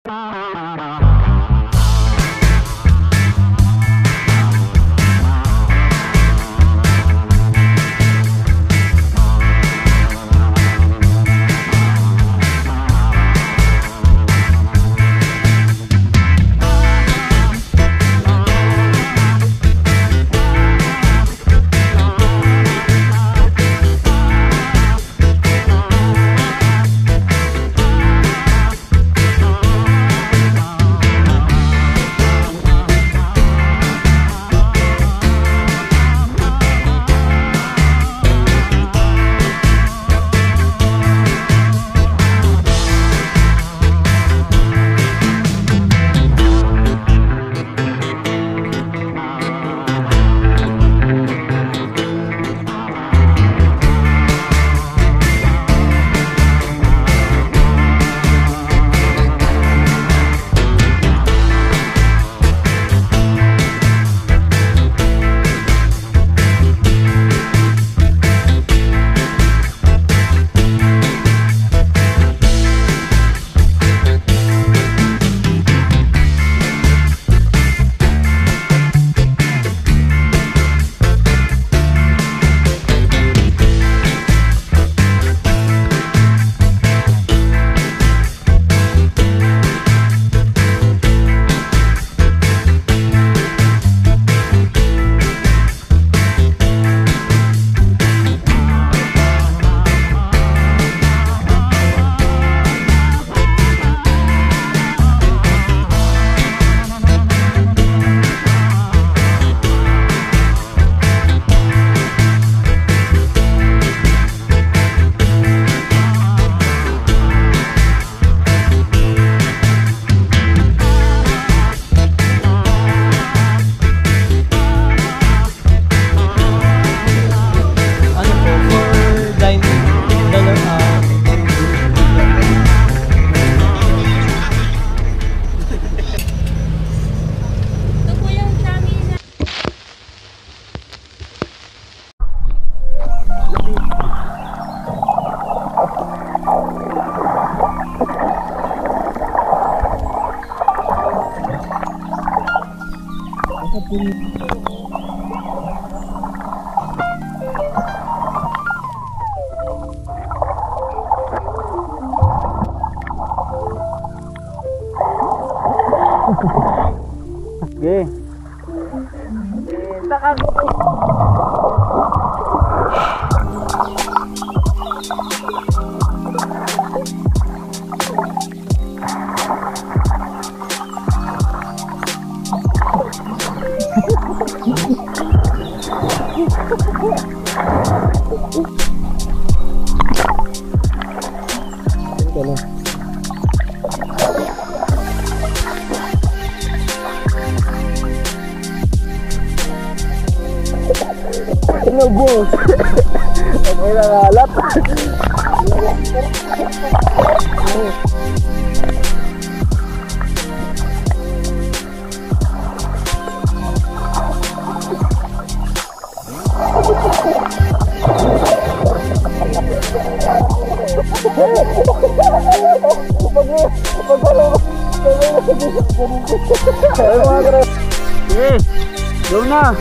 Sige. Boss. Okay na ngalat. Go na.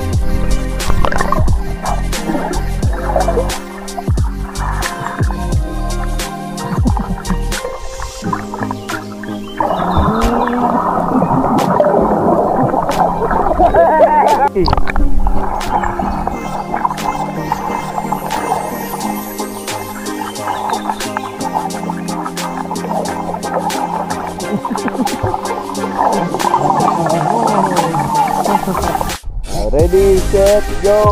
Ready, set, go!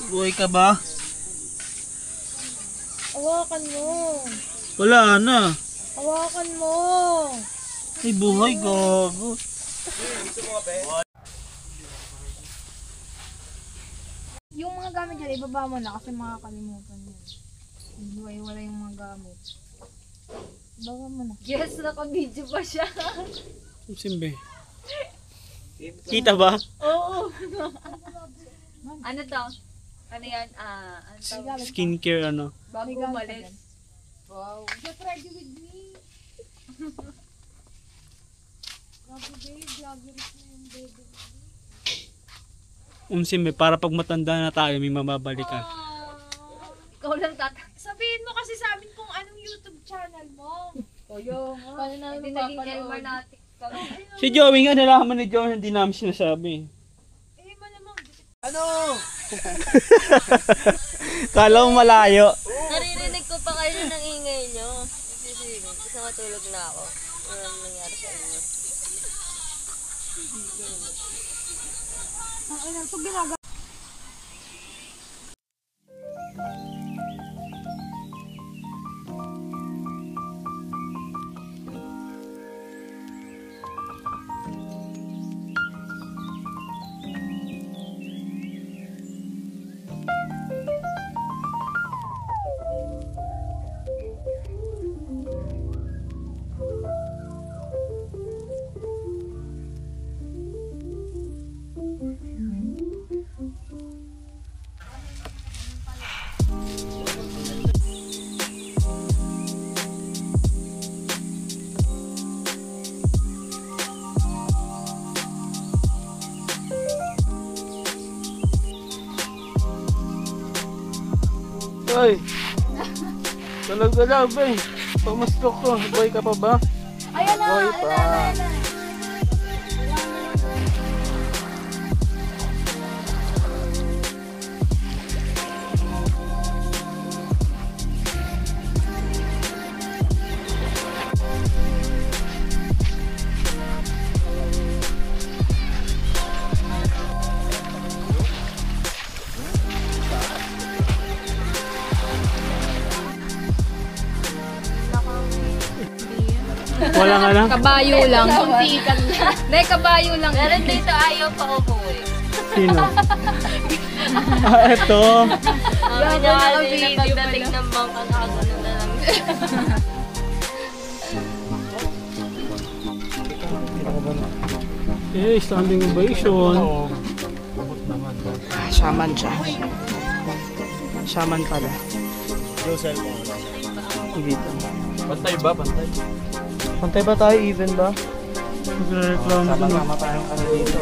Buhay ka ba? Hawakan mo. Wala na. Hawakan mo. Ay, buhay, gago. Yung mga gamit dyan, ibaba mo na kasi makakalimutan yun. Ihiwa-hiwala yung mga gamit. Ibaba mo na. Yes, naka-video pa siya. Simbe. Kita ba? Oo. Ano to? Ano yan? Ano tawag? Skincare ano. Bago umalis. Wow. Get ready with me. Grabe babe, vloggerist na yung baby. Simbe, para pag matanda na tayo, may mababalikan. Ikaw lang Sabihin mo kasi sa amin kung anong YouTube channel mo. Kayo nga. Paano namin hindi naging Elmar natin. Si Joey nga, nalaman ni Joey, hindi namin sinasabi. Eh, malamang. Ano? Kala mo malayo. Naririnig ko pa kayo ng ingay nyo. Nagsisingin. Kasi matulog na ako. Ano nangyari sa inyo? Ang ina, ito ginagawa. Ay! Galaw-galaw, bay. Pamastok ko. Boy ka pa ba? Ayan na, Boy ayan pa. na, ayan na. Wala nga lang. Kabayo lang. Hindi, kabayo lang. Meron dito ayaw pa umuwi. Sino? Ito. Ang minakali na pagdating ng bangka nakagano na lang. Standing ovation. Shaman siya. Shaman pala. Dito. Pantay ba? Pantay? Pantay ba tayo? Even ba? Nagre-reklamo ko na. Tayong ano dito.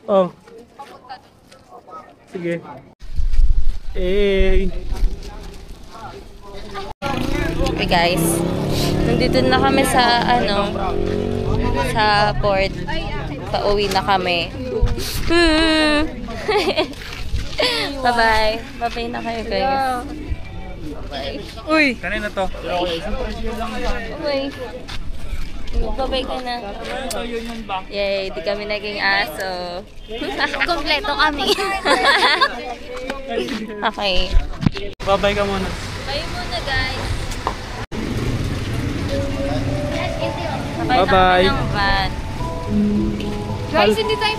Oh. Sige. Eh. Okay guys, nandito na kami sa sa port. Pauwi na kami. Bye-bye. Bye-bye na kayo guys. Bye. Uy! Kanina to. Bye. Bye-bye ka na. Yay, di kami naging aso. Kompleto kami. Okay. Babay ka muna. Bye muna guys. Bye-bye. Sakay na kami ng van. Guys, hindi tayo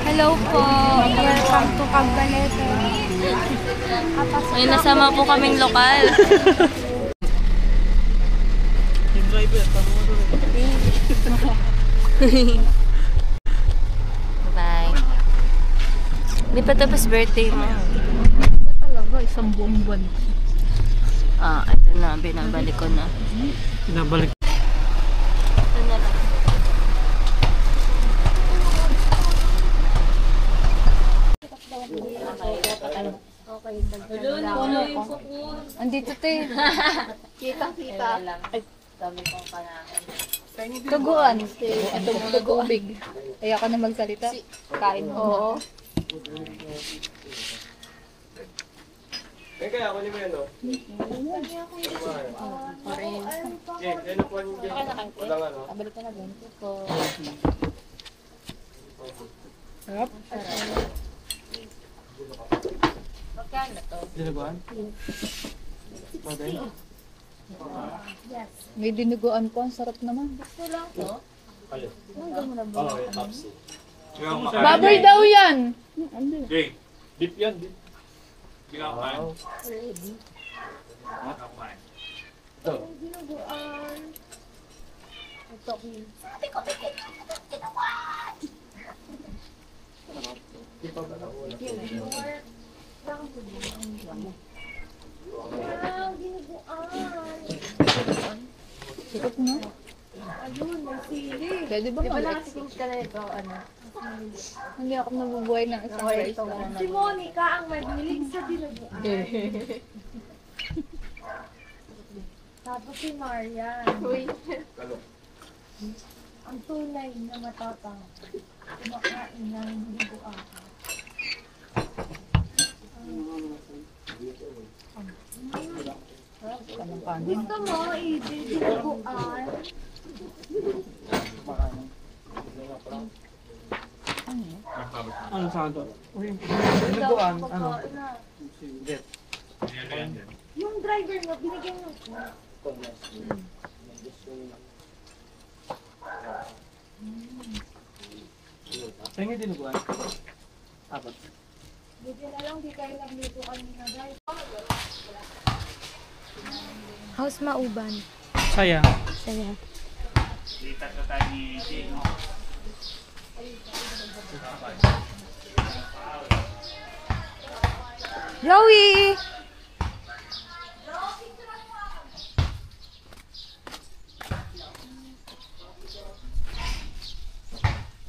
Hello po. Welcome to Cambaleta. May nasama po kaming lokal. Yung driver, tama mo doon. Bye. Hindi pa tapos birthday mo. Talaga, isang buong buwan. Ito na, binabalik ko na. Pinabalik. Ito na lang. Andito te. Kita. Ay, sabi ko pa na. Tuguan. Ito mo tubig. Kaya ka na magsalita. Kain mo. Oo. Kaya ako ni Melo. Ano po yung walang ano? Kabalik ka na din. Magkano to? Dinuguan? May dinuguan ko. Ang sarap naman. Gusto lang to? Baboy daw yan. Beef yan, beef. Wow. Sarap na. Pwede ba mag-ex? ka na ito, ano? Hindi ako nabubuhay ng isang rice. Si Monica ang mahilig sa dinuguan. Tapos si Marian. Ang tunay na matapang. Kumakain ng dinuguan. Kanang kanin. Gusto mo, dinuguan? Ano sa ato? Dinuguan, ano? Yung driver mo, binigyan mo. Saan nga dinuguan? Apat. Buti na lang, di kayo nagluto kanina, guys. House Mauban. Sayang. Saya. Joey!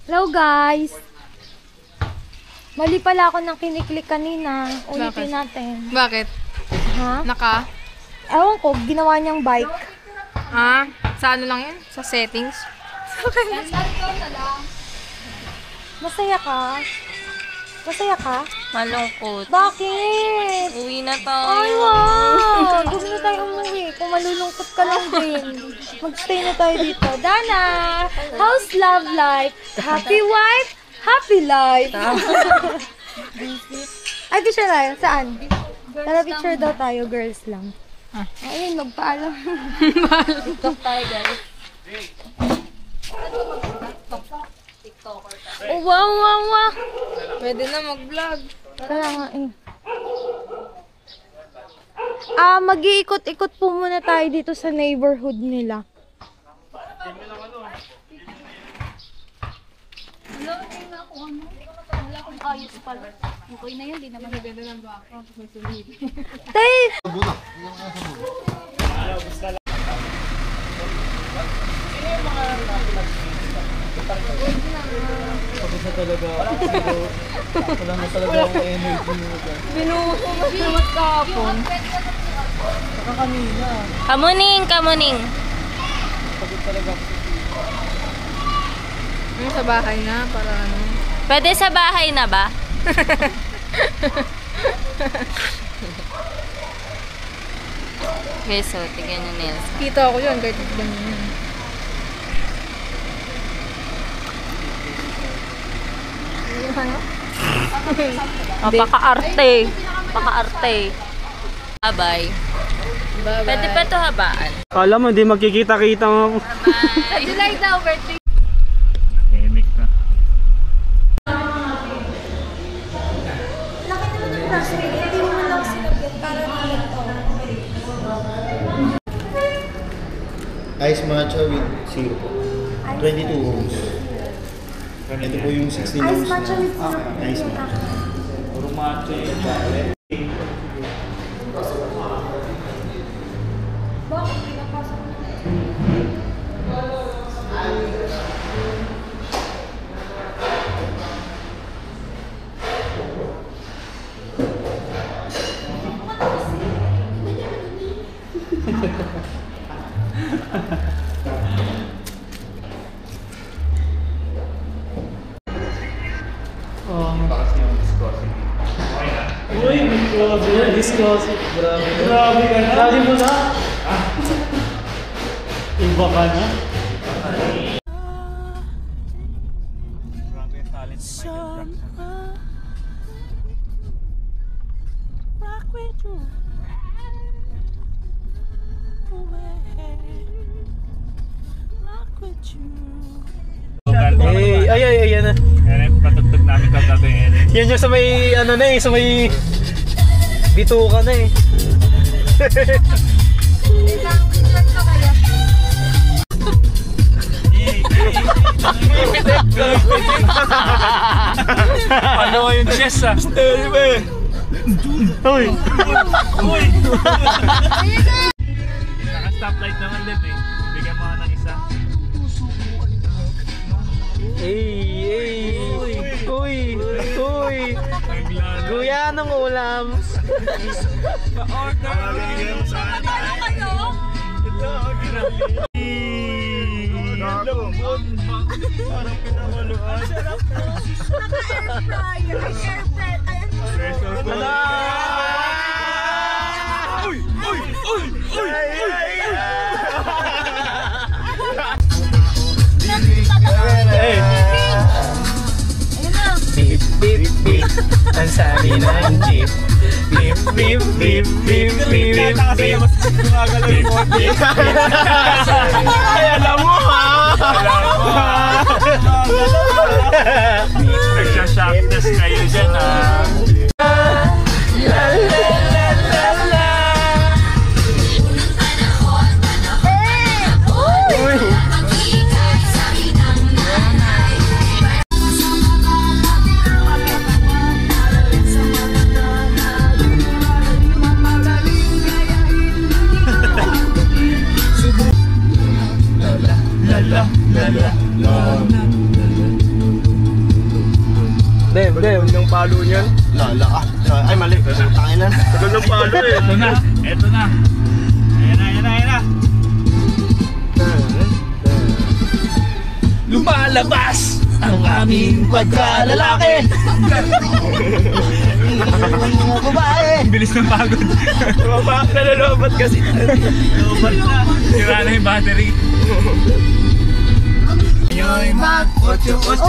Hello guys! Mali pala ako ng kiniklik kanina. Ulitin natin. Bakit? Ha? Naka? Ewan ko, ginawa niyang bike. Ah, sa ano lang yun? Sa settings? Masaya ka? Masaya ka? Malungkot. Bakit? Uwi na tayo. Ay, wow! Huwag na tayo umuwi. Kung malulungkot ka lang din. Magstay na tayo dito. Dana! How's love life? Happy wife? Happy life! Ay, picture tayo. Saan? Tara, picture daw tayo. Girls lang. Ayun, magpaalam. TikTok tayo, guys. Oh, wow, wow, wow! Pwede na mag-vlog. Kaya nga eh. Mag-iikot-ikot po muna tayo dito sa neighborhood nila. Wala, tingnan ako ano. Wala akong ayos pala. Okay na yun, di naman naganda ng baka. Tay! Pagod na talaga ako. Wala na talaga akong energy mo. Binuho mo naman kahapon. Saka kanina. Kamuning, kamuning. Pagod talaga ako. Sa bahay na, para ano. Pwede sa bahay na ba? Okay, so tignan yung nails. Kita ako yun, kahit ganyan yun. Paka-arte. Paka-arte. Bye-bye. Bye-bye. Pwede pa ito habaan. Kala mo, hindi magkikita-kita mo. Sa July daw, birthday. Ice matcha with syrup po. 22 ounce. Ito po yung 16 ounce na ice matcha. Uy, grabe yan. Discussing. Grabe. Grabe ka na. Dali mo na. Iba ka na. Grabe yung talent ni Michael Jackson. Yan na. Yan yung patugtog namin kagabi. Yan yung sa may, ano na eh, sa may bituka na eh. Ano nga yung chess ah? Uy! Uy! Naka-stoplight naman din eh. Bigyan mo ng isa. Uy! Kuya, anong ulam? Beep, beep, beep. Ang sabi ng jeep. Beep, beep, beep, beep, beep, beep, beep. Ay, alam mo ha! Nagsha-shock test kayo dyan ah. La la la la la. Uy! Dem, yung palo niyan. Lala ah. Ay, mali. Tangin na. Tagal ng palo eh. Ito na. Ito na. Ayan na. Lumalabas ang aming pagkalalaki. Bilis ng pagod. Nalolobat kasi. Lobat na. Sira na yung battery. Ayoy, mag-8-8.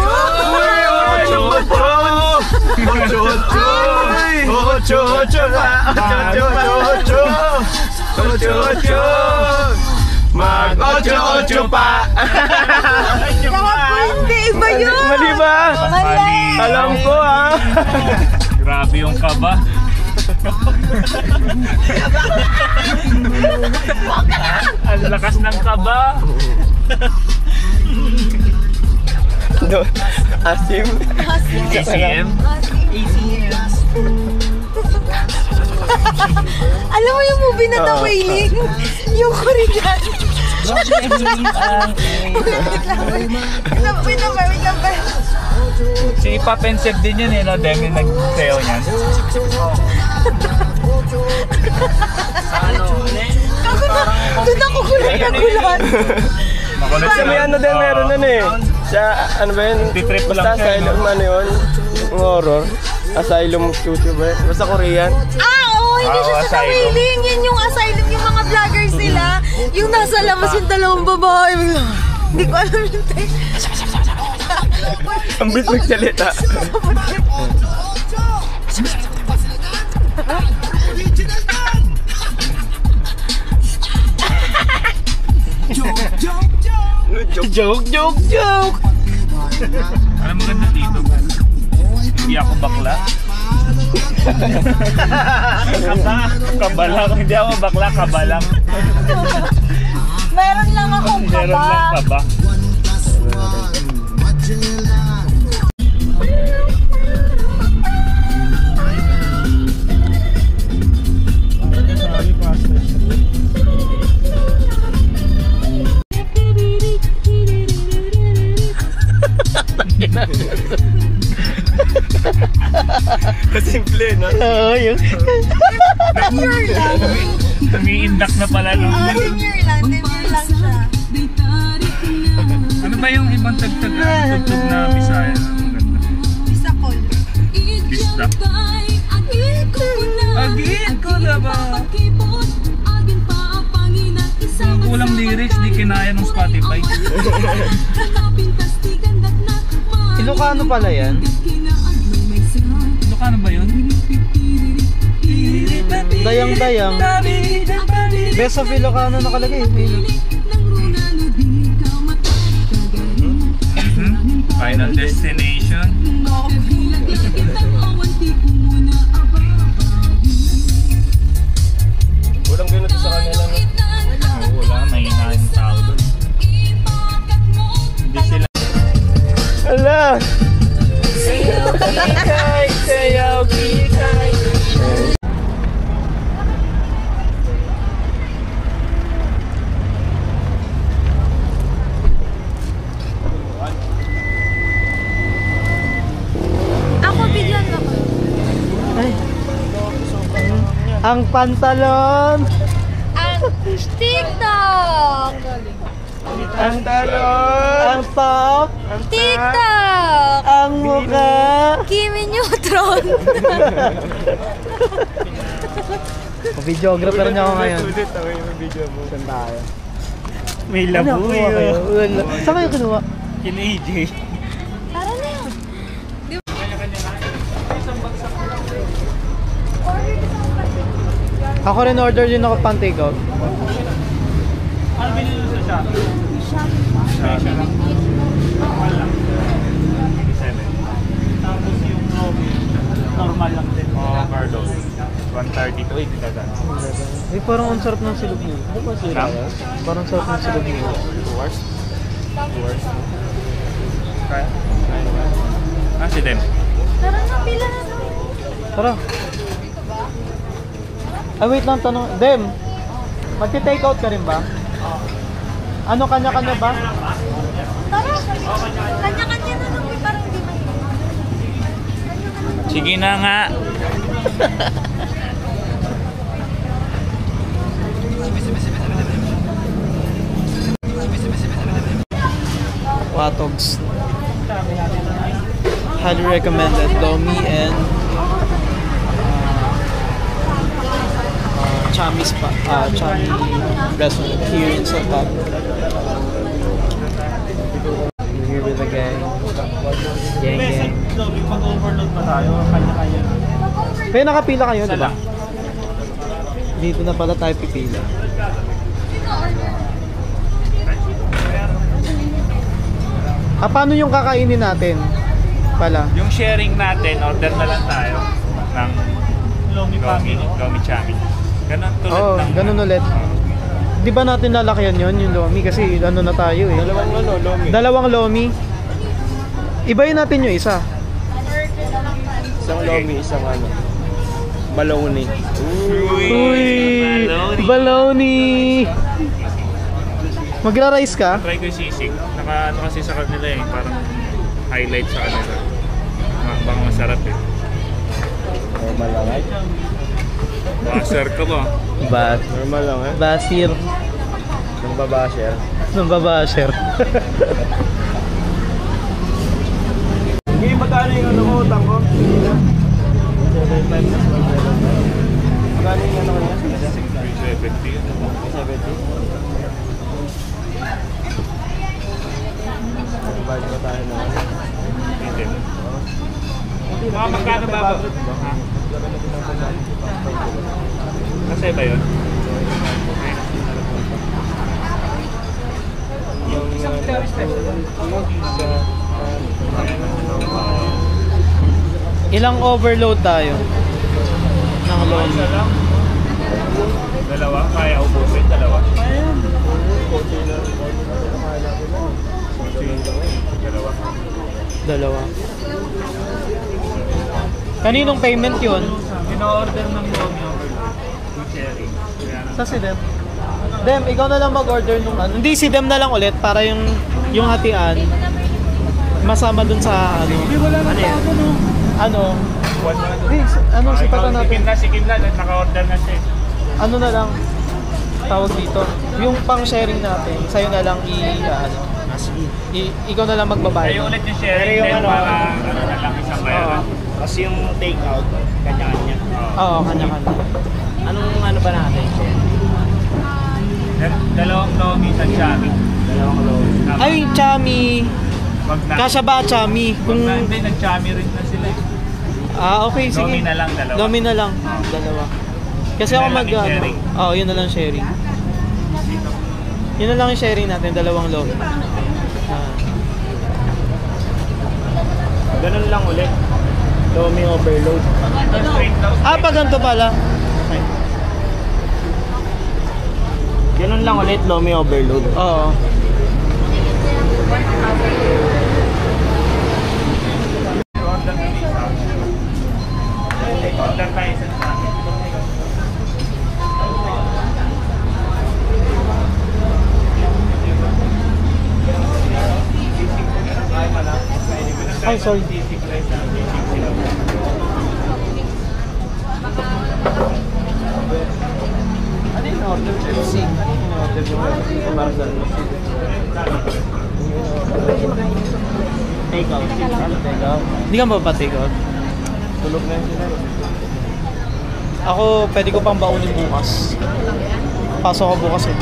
Mag-8-8 pa. Hindi, iba yun! Mali ba? Mali! Alam ko ha. Grabe yung kaba. Ang lakas ng kaba. Asim. ACM. Alam mo yung movie na The Wailing? Yung Korean. Wait lang ba? Si Papensev din yun eh, no? Demi nag-seo niyan. Doon ako gulat. Makulit Kasi may ano din meron nun eh. Sa ano ba yun? Titrip mo lang Basta siya, asylum, no? ano yun? Yung horror. Asylum studio ba yun? Basta Korean. Hindi siya sa The Wailing. Yan yung asylum, yung mga vloggers nila. Yung nasa labas yung dalawang babae. Hindi ko alam yung tayo. Ang bilis magsalita. Joke! Alam mo ganda dito. Hindi ako bakla. Kaba lang. Hindi ako bakla, kaba lang. Meron lang akong Meron lang kaba. kaba. Simple, no? Oo, yun. Umiindak na pala, no? 10 year lang siya. Ano ba yung ibang tugtog na Bisaya? Maganda. Bisakol. Bista. Agit ko na ba? Kung kulang lyrics, di kinaya ng Spotify. Ilocano pala yan? Ilocano ba yun? Dayang-dayang. Best of Ilocano nakalagay. Final Destination. Walang ganito sa kanila. Wala, may hinahin tao doon. Hindi sila. Ala! Kikay, sayaw, kikay. Ako, bigyan mo. Ang pantalon! Ang TikTok! Ang talon! Ang top! TikTok! Ang mukha! Kimi Neutron! Videographer niya ako ngayon. Ulit ako yung video mo. Saan tayo? May Ano, labo kuha kayo? yun. Saan kayo kinuha? Kin AJ. Tara na yun. Ako rin order din ako pang takeout. Ano binili sa shop? Special lang. Normal lang. 87. Tapos yung normal lang din. Cardo. 130 to 80 dagan. Ay, parang ang sarap ng silog niyo. Parang sarap ng silog niyo. 2 hours? 2 hours. Kaya? Ah, si Dem. Tara na, pila na to. Tara. Ay, wait lang, tanong. Dem, magti-take out ka rin ba? Ano, kanya-kanya ba? Tara, kanya-kanya na lang. Parang di ba? Sige na nga. Watogs. Highly recommended. Lomi and Chami's Chami restaurant here in Sotap. We're here with the gang. Gang. Pag-overload pa tayo, kanya-kanya. Kaya nakapila kayo, di ba? Dito na pala tayo pipila. Paano yung kakainin natin? Pala. Yung sharing natin, order na lang tayo ng Lomi Chami. Ganun tulad Oo, ng... ganun ulit. Di ba natin lalakyan yon yung Lomi? Kasi ano na tayo eh. Dalawang Lomi. Ibayin natin yung isa. Isang Lomi, isang ano. Baloney. Uy! Baloney! Magra-rice ka? Try ko yung sisig. Ano kasi sa kanila eh, parang highlight sa kanila. Baka masarap eh. Normal lang eh. Baser ka ba? Normal lang eh. Basir. Nung babasher. Nung babasher. Ngayon magkano yung ano ko, utang ko? Magkano yung ano ko niya? 370. 70? Bayad ba tayo na? Hindi. Mga magkano ba ba? Kasi ba yun? Ilang overload tayo? Ng Lomi. Isa lang. Dalawa? Kaya ubusin? Dalawa? Dalawa. Kaninong payment yun? In-order ng Lomi overload. Yung cherry. Sa si Dem. Dem, ikaw na lang mag-order nung ano. Hindi, si Dem na lang ulit para yung hatian masama dun sa ano. Ano yan? Ano? Hindi, ano, sipatan natin. Sikim na. Naka-order na siya. Ano na lang? tawag dito, yung pang-sharing natin, sa'yo na lang ikaw na lang magbabayad. Kayo ulit yung sharing din para ano na lang isang bayaran. Kasi yung take out, kanya-kanya. Oo, kanya-kanya. Anong ano ba natin? Dalawang Lomi sa Chami. Dalawang load. Ay, Chami. Wag na. Kasya ba Chami? Kung hindi, nag-Chami rin na sila eh. Okay, sige. Lomi na lang, dalawa. Lomi na lang, dalawa. Kasi Yun ako na lang yung sharing. yun na lang sharing. Yun na lang yung sharing natin, dalawang Lomi. Ganun lang ulit. Lomi overload. Pag ganito pala. Okay. Ganun lang ulit, Lomi overload. Oo. Order tayo sa Chami. Ay, sorry. Ano yung order? FC. Ano yung order yung parcel? Take out. Take out. Hindi ka mapapatake out. Tulog na yun sila. Ako, pwede ko pang baunin bukas. Pasok ko bukas eh.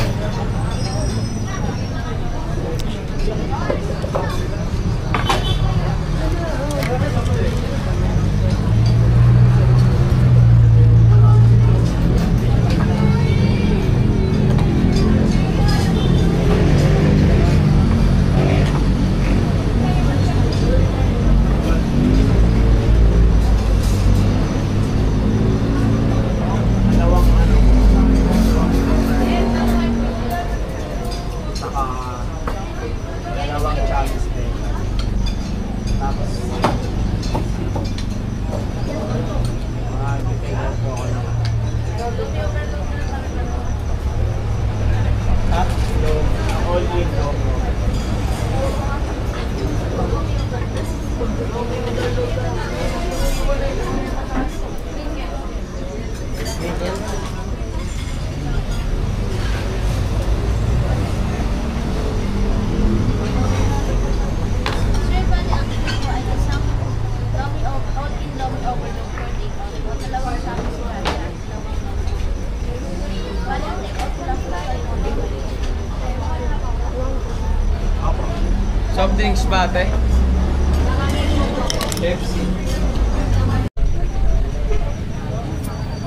Dalawang chalice din. Tapos take out po ako naman. All in Lomi. Sir, bali ang ito ay isang all-in Lomi overload for take-out. Dalawang sabi sila. Bali ang take-out ko lang po tayo ng Soft drinks ba, ate? FC.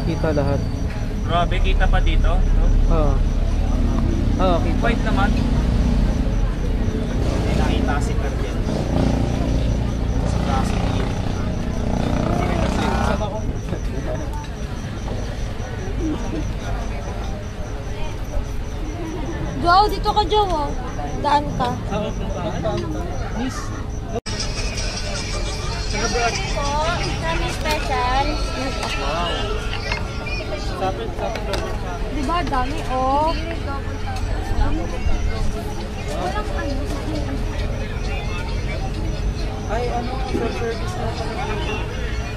Kita lahat. Grabe, kita pa dito. No? Oo. Oo, kita. White naman. May nakita si Cardian. Sa braso niya. Joao, dito ka, Joao. Daan ka. Miss. Po, kami special. Sapit. Diba, dami, oh. Ay, ano, self-service na pala.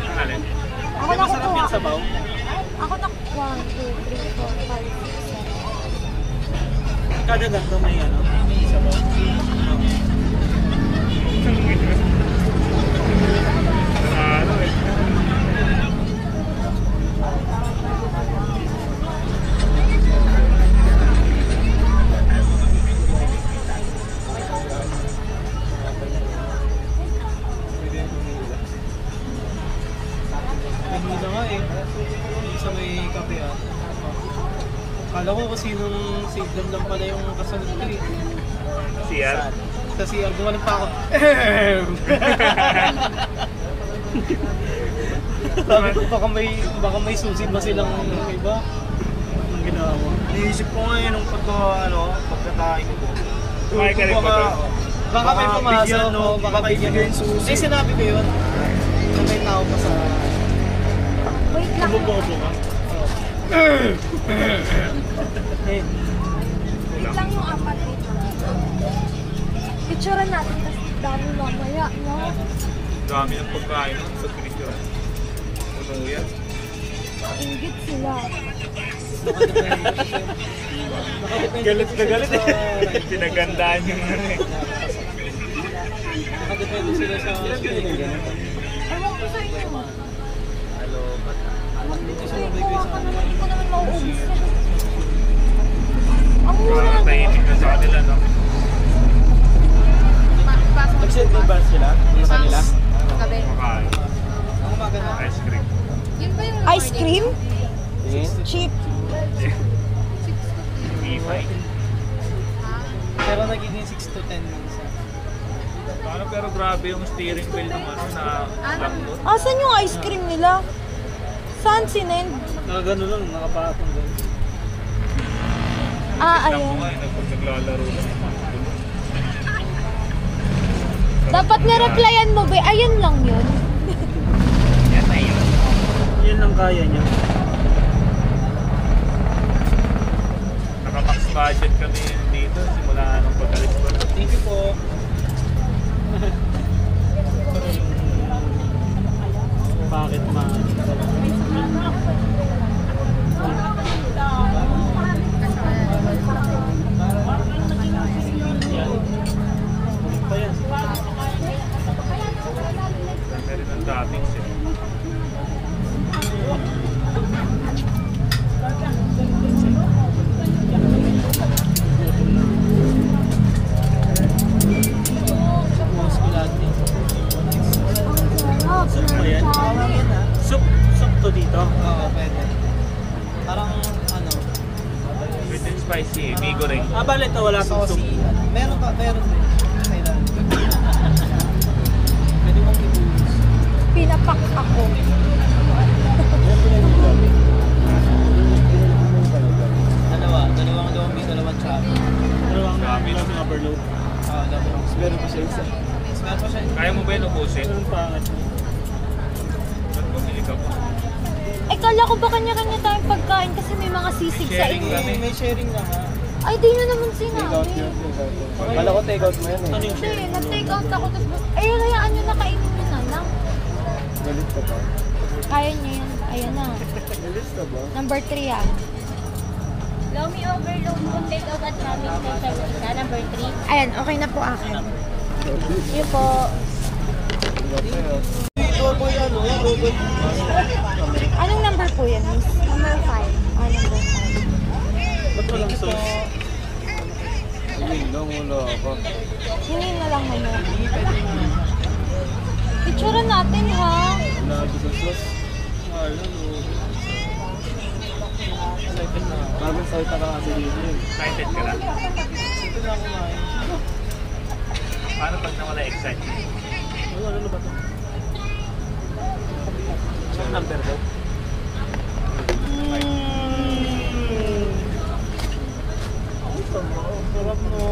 Ang alin? Ako Masarap nakukuha. yung sabaw. Ako nakukuha. 1, 2, 3, 4, 5, 6, 7. Kada ganito may ano, may sabaw. Ano eh. Nagmula nga eh. Sa may kape ah. Kala ko kasi nung save lang pala yung kasunod ko eh. CR? Sa CR, gumaling pa ako. Sabi ko baka may susi ba silang iba? Ang ginawa mo. Iniisip ko ngayon nung pagkakain ko. Kumain ka rin ba to? Baka may pumasok bigyan, no? o baka bigyan Bigyan mo. susi. Eh, sinabi ko yun. Na may tao pa sa... Wait lang. Bumubobo ka. Eh, Wait lang yung apat dito. Picturean natin kasi dami mamaya, no? Dami ng pagkain sa picture. Ano yan? Ingit sila. Galit na galit eh. Pinagandaan yung ano eh. Nakadepende sila sa steering. Ewan ko sa inyo. Kasi mabay kayo sa kanila. Hindi ko naman mauubos na. Ang mura Parang na. tahimik na sa kanila, no? Nag-set din ba sila? Yung kanila? Gabi. Makain. Ang umaga na. Ice cream. Yun ba yung Ice cream? Cheap. Himay. Pero nagiging 6 to 10 minsan. Paano pero grabe yung steering wheel ng ano na lambot. Asan yung ice cream nila? Saan sinend? Nakagano lang, nakapatong doon. Ah, Lang ko ayun. nga eh, nagpaglalaro lang. Dapat na-replyan mo ba? Ayun lang yun. Yan na yun. Yan lang kaya niya. Naka-max budget kami dito simula nung pag-alis ko. Thank you po. Bakit ma? Meron ng toppings eh. Mas ko lahat eh. Oh, Soup mo yan? Soup to dito? Oo, pwede. Parang ano? Sweet and spicy eh. Migo rin. Bale ito, wala pang soup. Meron pa, meron din. Kailan? Pwede mong ibuhos. Pinapak ako. Dalawang lomi, dalawang chami. Dalawang Chami. lomi overload. Dalawang. Meron pa siya isa. Meron pa siya. Kaya mo ba yun ubusin? Meron pangat. Ba't bumili ka po? Eh, kala ko ba kanya-kanya tayong pagkain kasi may mga sisig sa Sharing inyo. kami. May sharing na nga. Ay, di nyo naman sinabi. Kala ko take out mo yan eh. Ano yung Hindi, nag-take out ako. Ay, hayaan nyo na kainin nyo na lang. Galit ka ba? Kaya nyo yan. Ayan na. Galit ka ba? Number 3 yan. Lomi overload po, take out at kami sa number 3. Ayan, okay na po akin. Yun po. Robot ano? Robot. Anong number po yan, miss? Number 5. Ah, number 5. Ba't walang sauce? Hindi lang, wala ka. Hingin na lang mo. Picture natin, ha? Wala ka sa sauce. Mahal na no. Bagong salita ka kasi dito eh. Excited ka na? Ito na kumain. Paano pag nawala excitement? Ano na ba ito? Saan number ko? Sarap no.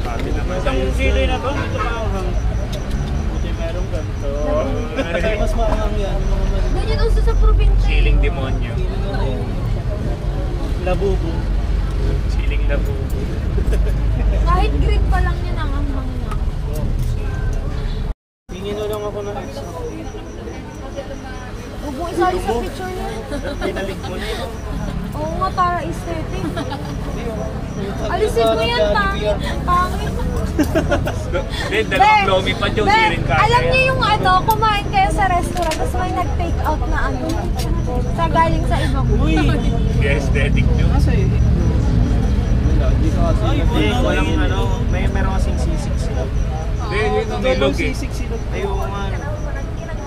Sabi naman Isang sa'yo. kilo na to, dito maanghang. Buti merong ganito. Mas maanghang yan. Yung mga mali. Ganyan uso sa probinsya. Siling demonyo. Feeling ano yun. Labubo. Siling labubo. Kahit green pa lang yan ang hambang niya. Hingin na lang ako ng extra. Huwag mong isali sa picture niya. Pinalik mo na yun. Oo nga, para aesthetic. Alisin mo yan, pangit. Pangit. Hindi, dalawang lomi pa Diyos, sirin ka. Alam niyo yung ano, kumain kayo sa restaurant, tapos may nag-take out na ano, sa galing sa ibang Uy! The aesthetic nyo. Nasa eh. Wala, hindi ka kasi. Ay, walang ano, meron kasing sisig sila. Hindi, yun ang nilog eh. Sisig sila. Ayaw nga.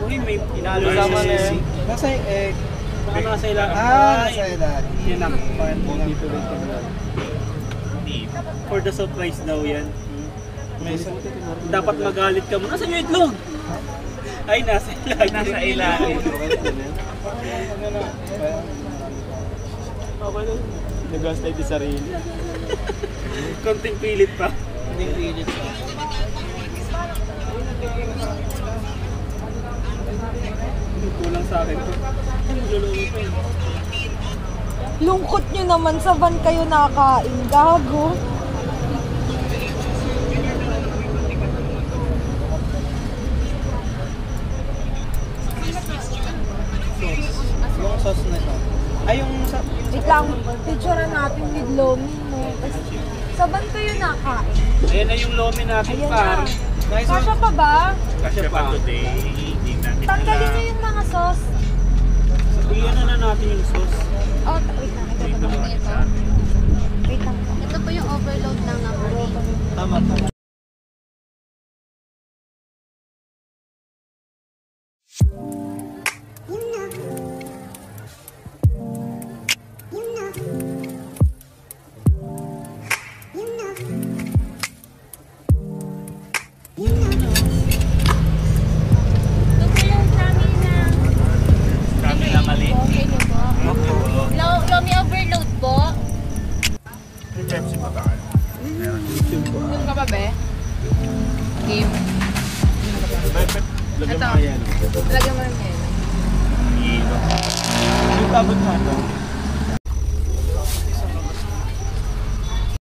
Uy, may inalo Ay, sa sisig. sisig. Nasa yung egg. Baka nasa ilalim. Nasa ilalim. Yun ang pan. Dito rin ka na. For the surprise daw yan. Dapat magalit ka mo. Nasaan yung itlog? Ay, nasa ilalim. Nasa ilalim. Okay lang. Nag-gaslight yung sarili. Konting pilit pa. Konting pilit pa. Kulang sa akin to. Luluwi pa eh. Lungkot nyo naman sa van kayo nakain. Gago. Yung sauce na ito. Ay, yung Wait lang, picturean natin with Lomi, no? Saban kayo nakain? Ayan na yung lomi natin, Ayan par. na. Nice one. Kasha pa ba? Kasi pa today, hindi natin Tanggalin niyo yung mga sauce. Iyan na natin yung sauce. Oh, wait lang. Ito pa ito. Wait lang po. Ito po yung overload ng number 8. Tama, tama. Ito po yung kami na mali. Okay niyo po. Lomi overload po. May Pepsi pa tayo. Yung ka ba, be? Game. Lagyan Ito. mo yan. Lagyan mo rin yan. Ilo. Yung tabot na ito.